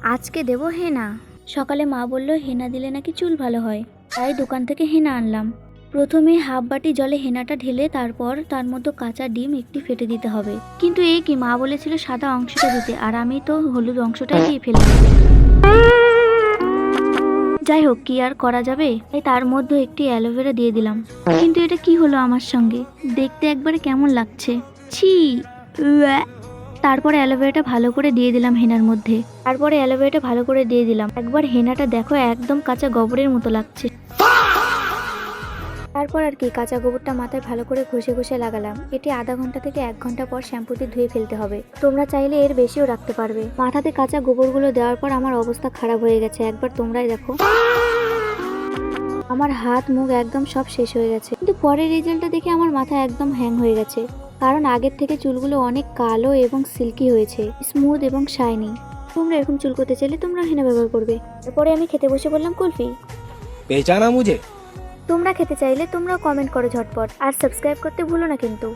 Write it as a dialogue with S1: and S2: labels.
S1: আজকে দেবো হেনা। সকালে মা বলল হেনা দিলে নাকি চুল ভালো হয়, তাই দোকান থেকে হেনা আনলাম। প্রথমে হাফ বাটি জলে হেনাটা ঢেলে তারপর তার মধ্যে কাঁচা ডিম একটি ফেটে দিতে হবে। কিন্তু এই কি, মা বলেছিল সাদা অংশটা দিতে, আর আমি তো হলুদ অংশটাই দিয়ে ফেললাম। যাই হোক, কি আর করা যাবে, তাই তার মধ্যে একটি অ্যালোভেরা দিয়ে দিলাম। কিন্তু এটা কি হলো আমার সঙ্গে, দেখতে একবারে কেমন লাগছে, ছি। তারপরে অ্যালোভেরাটা ভালো করে দিয়ে দিলাম হেনার মধ্যে। একবার হেনাটা দেখো, একদম কাঁচা গোবরের মতো লাগছে। তারপর আর কি, কাঁচা গোবরটা মাথায় ভালো করে ঘষে ঘষে লাগালাম। এটি আধা ঘন্টা থেকে 1 ঘন্টা পর শ্যাম্পুতে ধুয়ে ফেলতে হবে। তোমরা চাইলে এর বেশিও রাখতে পারবে। মাথাতে কাঁচা গোবরগুলো দেওয়ার পর আমার অবস্থা খারাপ হয়ে গেছে, একবার তোমরাই দেখো। আমার হাত মুখ একদম সব শেষ হয়ে গেছে। কিন্তু পরের রেজাল্টটা দেখে আমার মাথা একদম হ্যাং হয়ে গেছে, কারণ আগের থেকে চুলগুলো অনেক কালো এবং সিল্কি হয়েছে, স্মুথ এবং শাইনি। তোমরা এরকম চুল করতে চাইলে তোমরা হেনা ব্যবহার করবে। তারপরে আমি খেতে বসে বললাম কুলফি।
S2: पहचाना मुझे?
S1: তোমরা খেতে চাইলে তোমরাও কমেন্ট করো ঝটপট, আর সাবস্ক্রাইব করতে ভুলো না কিন্তু।